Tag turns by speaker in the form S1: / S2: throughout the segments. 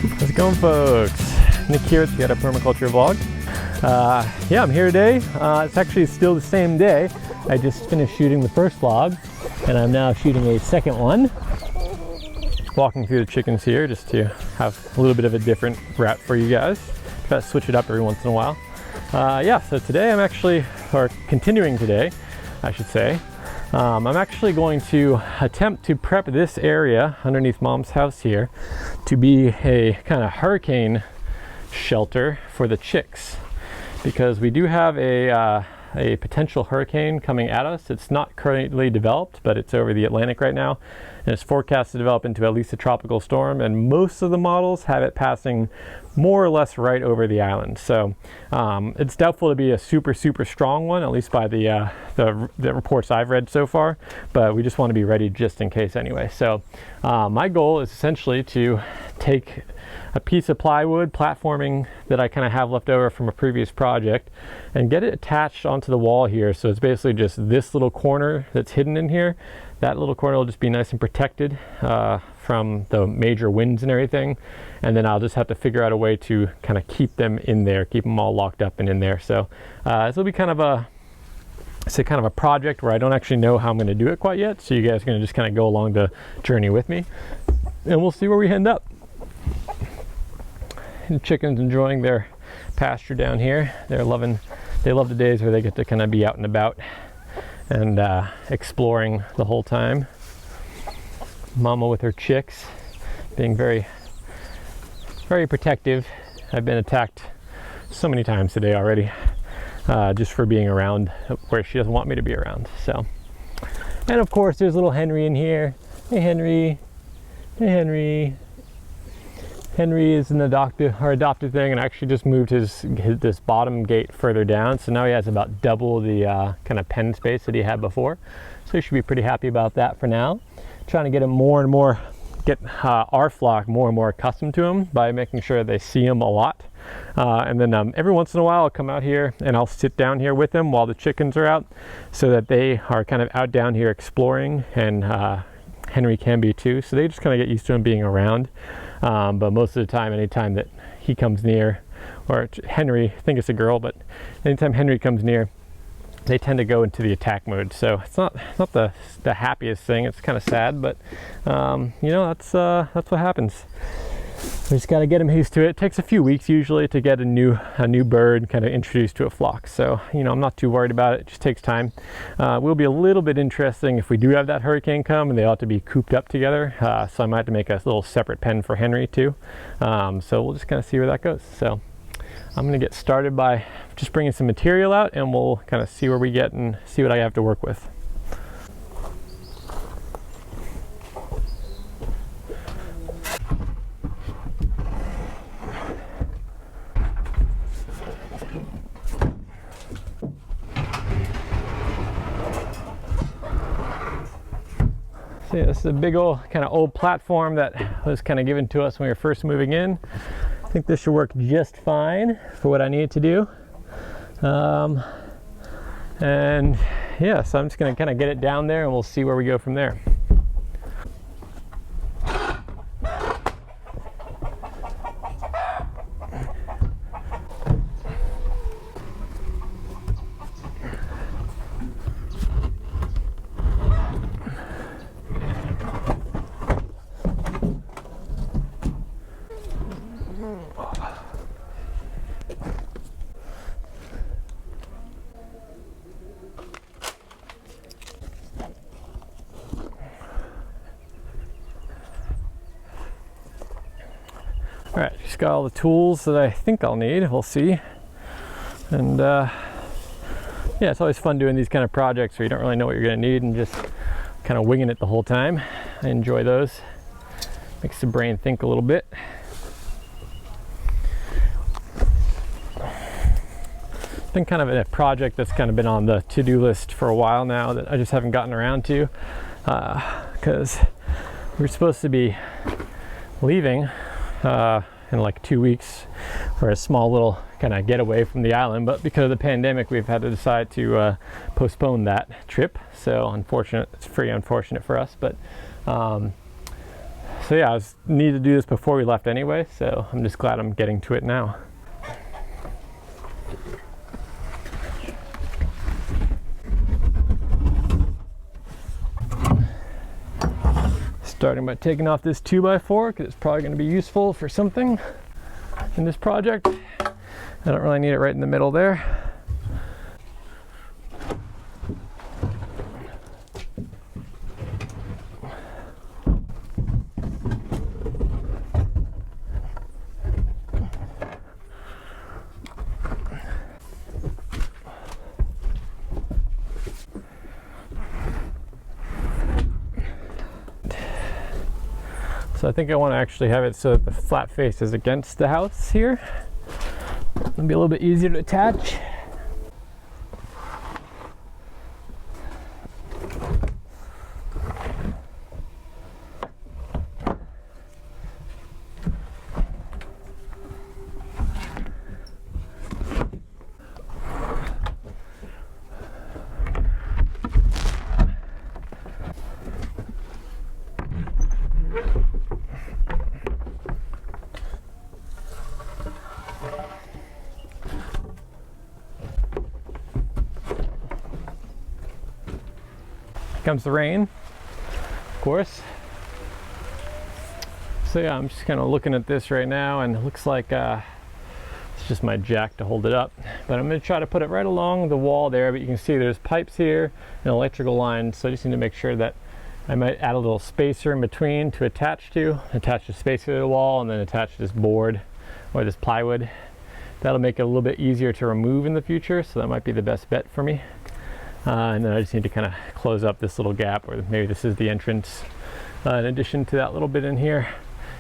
S1: How's it going, folks? Nick here with the Permaculture vlog. Yeah, I'm here today. It's actually still the same day. I just finished shooting the first vlog, and I'm now shooting a second one. Walking through the chickens here just to have a little bit of a different route for you guys. Try to switch it up every once in a while. Yeah, so today I'm actually, or continuing today, I should say, I'm actually going to attempt to prep this area underneath Mom's house here to be a kind of hurricane shelter for the chicks, because we do have a potential hurricane coming at us. It's not currently developed, but it's over the Atlantic right now, and it's forecast to develop into at least a tropical storm, and most of the models have it passing more or less right over the island. So it's doubtful to be a super strong one, at least by the reports I've read so far, but we just want to be ready just in case anyway. So my goal is essentially to take a piece of plywood platforming that I kind of have left over from a previous project and get it attached onto the wall here. So it's basically just this little corner that's hidden in here. That little corner will just be nice and protected from the major winds and everything. And then I'll just have to figure out a way to kind of keep them in there, keep them all locked up and in there. So this will be kind of a project where I don't actually know how I'm going to do it quite yet. So you guys are going to just kind of go along the journey with me, and we'll see where we end up. And chickens enjoying their pasture down here. They love the days where they get to kind of be out and about and exploring the whole time. Mama with her chicks being very protective. I've been attacked so many times today already, just for being around where she doesn't want me to be around. So, and of course there's little Henry in here. Hey Henry, hey Henry. Henry is an adopted thing, and actually just moved this bottom gate further down, so now he has about double the kind of pen space that he had before. So he should be pretty happy about that for now. Trying to get him get our flock more and more accustomed to him by making sure they see him a lot. And then every once in a while I'll come out here and I'll sit down here with them while the chickens are out, so that they are kind of out down here exploring, and Henry can be too, so they just kind of get used to him being around. But most of the time, anytime that he comes near, or Henry, I think it's a girl, but anytime Henry comes near, they tend to go into the attack mode. So it's not the happiest thing. It's kind of sad, but you know, that's what happens. We just got to get them used to it. It takes a few weeks usually to get a new bird kind of introduced to a flock. So, you know, I'm not too worried about it. It just takes time. Will be a little bit interesting if we do have that hurricane come, and they ought to be cooped up together. So I might have to make a little separate pen for Henry too. So we'll just kind of see where that goes. So I'm going to get started by just bringing some material out, and we'll kind of see where we get and see what I have to work with. So yeah, this is a big old platform that was kind of given to us when we were first moving in. I think this should work just fine for what I need to do. And yeah, so I'm just going to kind of get it down there, and we'll see where we go from there. All right, just got all the tools that I think I'll need. We'll see. And yeah, it's always fun doing these kind of projects where you don't really know what you're going to need and just kind of winging it the whole time. I enjoy those. Makes the brain think a little bit. It's been kind of a project that's kind of been on the to-do list for a while now that I just haven't gotten around to, because we're supposed to be leaving in like 2 weeks for a small little kind of getaway from the island, but because of the pandemic we've had to decide to postpone that trip. So unfortunate, it's pretty unfortunate for us, but So yeah, I needed to do this before we left anyway, so I'm just glad I'm getting to it now. Starting by taking off this 2x4 because it's probably going to be useful for something in this project. I don't really need it right in the middle there. So I think I want to actually have it so that the flat face is against the house here. It'll be a little bit easier to attach. Comes the rain, of course. So yeah, I'm just kind of looking at this right now, and it looks like it's just my jack to hold it up. But I'm going to try to put it right along the wall there, but you can see there's pipes here and electrical lines, so I just need to make sure that I might add a little spacer in between to attach the spacer to the wall, and then attach this board or this plywood. That'll make it a little bit easier to remove in the future, so that might be the best bet for me. And then I just need to kind of close up this little gap, or maybe this is the entrance. In addition to that little bit in here,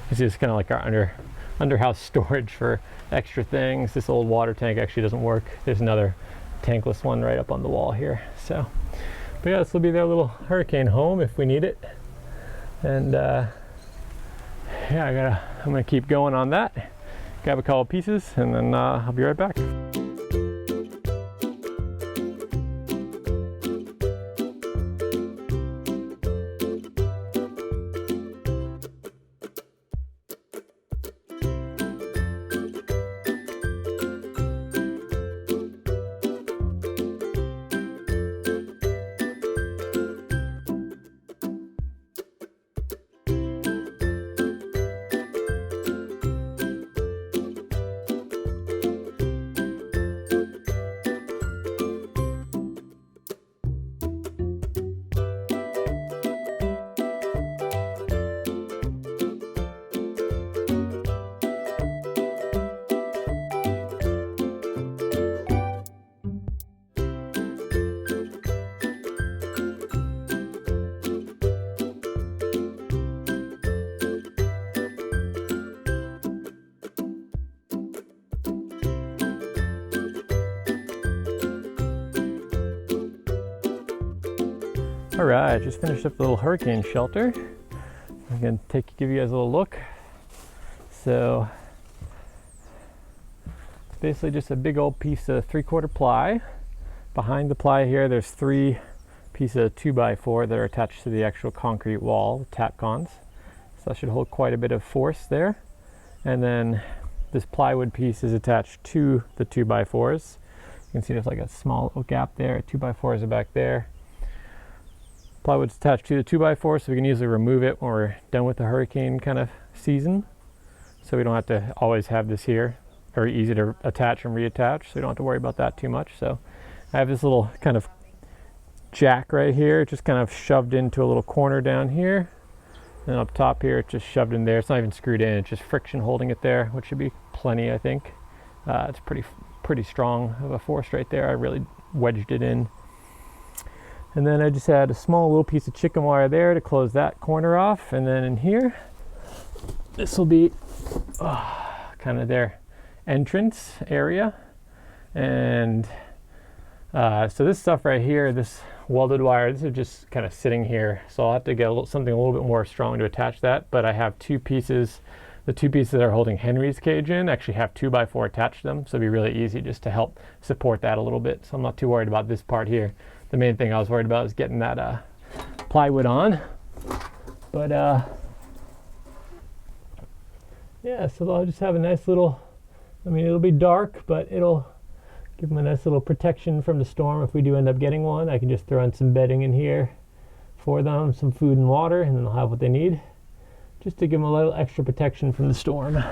S1: this is kind of like our underhouse storage for extra things. This old water tank actually doesn't work. There's another tankless one right up on the wall here. So, but yeah, this will be their little hurricane home if we need it. And yeah, I'm gonna keep going on that. Grab a couple pieces, and then I'll be right back. All right, just finished up the little hurricane shelter. I'm gonna give you guys a little look. So it's basically just a big old piece of 3/4 ply. Behind the ply here, there's 3 pieces of 2x4 that are attached to the actual concrete wall, the tapcons. So that should hold quite a bit of force there. And then this plywood piece is attached to the 2x4s. You can see there's like a small little gap there. 2x4s are back there. Plywood's attached to the 2x4, so we can easily remove it when we're done with the hurricane kind of season. So we don't have to always have this here. Very easy to attach and reattach, so we don't have to worry about that too much. So I have this little kind of jack right here, just kind of shoved into a little corner down here. And up top here, it's just shoved in there. It's not even screwed in, it's just friction holding it there, which should be plenty, I think. It's pretty strong of a force right there. I really wedged it in. And then I just had a small little piece of chicken wire there to close that corner off. And then in here, this will be kind of their entrance area. And so this stuff right here, this welded wire, this is just kind of sitting here. So I'll have to get something a little bit more strong to attach that. But I have 2 pieces. The 2 pieces that are holding Henry's cage in actually have 2x4 attached to them. So it'll be really easy just to help support that a little bit. So I'm not too worried about this part here. The main thing I was worried about is getting that plywood on. But yeah, so I'll just have a nice little, I mean, it'll be dark, but it'll give them a nice little protection from the storm if we do end up getting one. I can just throw in some bedding in here for them, some food and water, and then they'll have what they need, just to give them a little extra protection from the storm.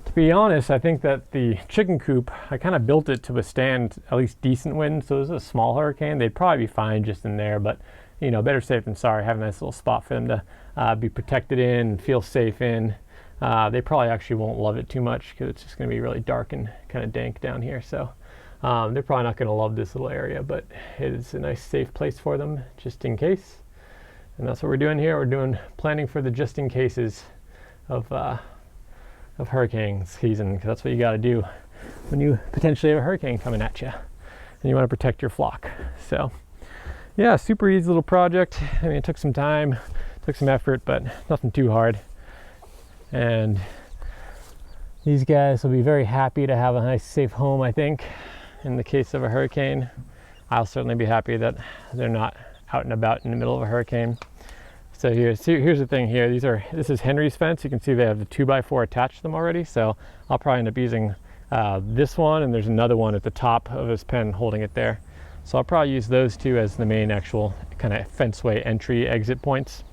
S1: To be honest, I think that the chicken coop, I kind of built it to withstand at least decent winds. So if it was a small hurricane, they'd probably be fine just in there, but you know, better safe than sorry. Have a nice little spot for them to be protected in and feel safe in. They probably actually won't love it too much because it's just going to be really dark and kind of dank down here. So they're probably not going to love this little area, but it is a nice safe place for them just in case. And that's what we're doing here. We're doing planning for the just in cases of hurricane season, because that's what you got to do when you potentially have a hurricane coming at you and you want to protect your flock. So yeah, super easy little project. I mean, it took some time, took some effort, but nothing too hard. And these guys will be very happy to have a nice safe home, I think, in the case of a hurricane. I'll certainly be happy that they're not out and about in the middle of a hurricane. So here's the thing here. This is Henry's fence. You can see they have the 2x4 attached to them already. So I'll probably end up using this one, and there's another one at the top of his pen holding it there. So I'll probably use those two as the main actual kind of fenceway entry exit points.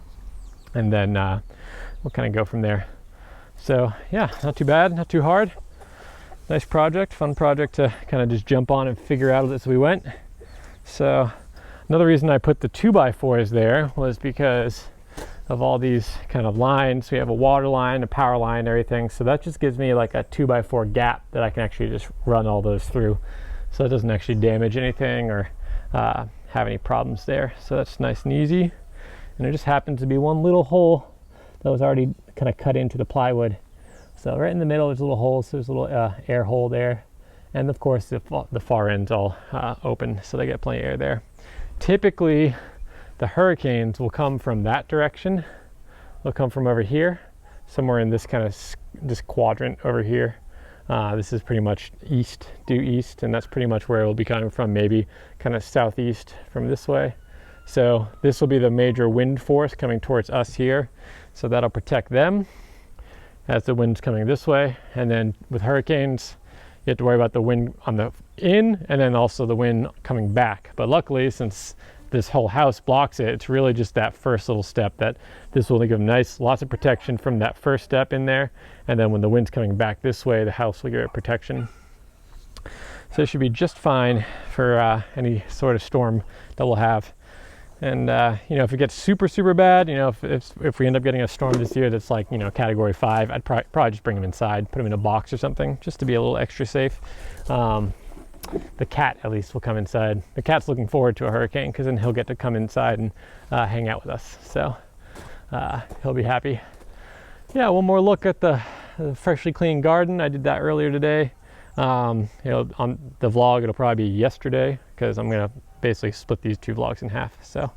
S1: And then we'll kind of go from there. So yeah, not too bad, not too hard. Nice project, fun project to kind of just jump on and figure out as we went. So another reason I put the 2x4s there was because of all these kind of lines. We have a water line, a power line, everything. So that just gives me like a 2x4 gap that I can actually just run all those through. So it doesn't actually damage anything or have any problems there. So that's nice and easy. And there just happens to be one little hole that was already kind of cut into the plywood. So right in the middle, there's a little hole. So there's a little air hole there. And of course, the far end's all open, so they get plenty of air there. Typically, the hurricanes will come from that direction. They'll come from over here, somewhere in this kind of this quadrant over here. This is pretty much due east, and that's pretty much where it will be coming from, maybe kind of southeast from this way. So this will be the major wind force coming towards us here. So that'll protect them as the wind's coming this way. And then with hurricanes, you have to worry about the wind on the in and then also the wind coming back. But luckily, since this whole house blocks it, it's really just that first little step that this will give them lots of protection from that first step in there. And then when the wind's coming back this way, the house will give it protection. So it should be just fine for any sort of storm that we'll have. And you know, if it gets super, super bad, you know, if we end up getting a storm this year that's like, you know, category 5, I'd probably just bring them inside, put them in a box or something, just to be a little extra safe. The cat at least will come inside. The cat's looking forward to a hurricane because then he'll get to come inside and hang out with us. So he'll be happy. Yeah, one more look at the freshly cleaned garden. I did that earlier today. You know, on the vlog, it'll probably be yesterday because I'm gonna basically split these two vlogs in half. So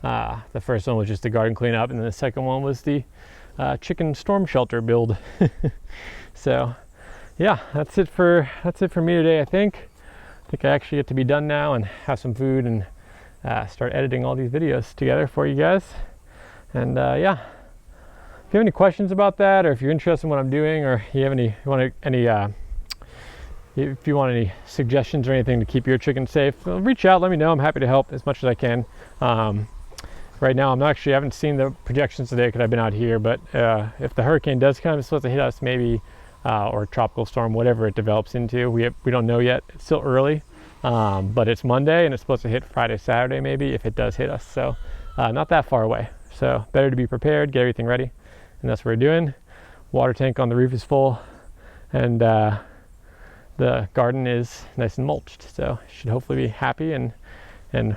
S1: the first one was just the garden cleanup, and then the second one was the chicken storm shelter build. So yeah, that's it for me today. I think I actually get to be done now and have some food and start editing all these videos together for you guys. And yeah, if you have any questions about that, or if you're interested in what I'm doing, or you have if you want any suggestions or anything to keep your chickens safe, reach out, let me know. I'm happy to help as much as I can. Right now, I haven't seen the projections today because I've been out here, but if the hurricane does come, it's supposed to hit us maybe, or a tropical storm, whatever it develops into. We don't know yet. It's still early, but it's Monday and it's supposed to hit Friday, Saturday maybe if it does hit us. So not that far away. So better to be prepared, get everything ready. And that's what we're doing. Water tank on the roof is full, and the garden is nice and mulched, so should hopefully be happy and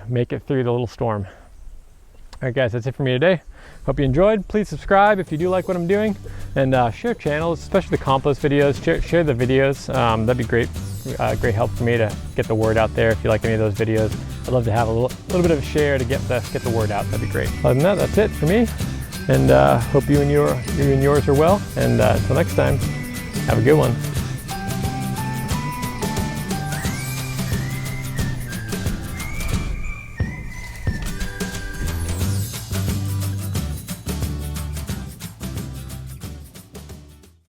S1: make it through the little storm. All right guys, that's it for me today. Hope you enjoyed. Please subscribe if you do like what I'm doing, and share channels, especially the compost videos. Share the videos. That'd be great help for me to get the word out there. If you like any of those videos, I'd love to have a little bit of a share to get the word out. That'd be great. Other than that, that's it for me, and hope you and yours are well, and until next time, have a good one.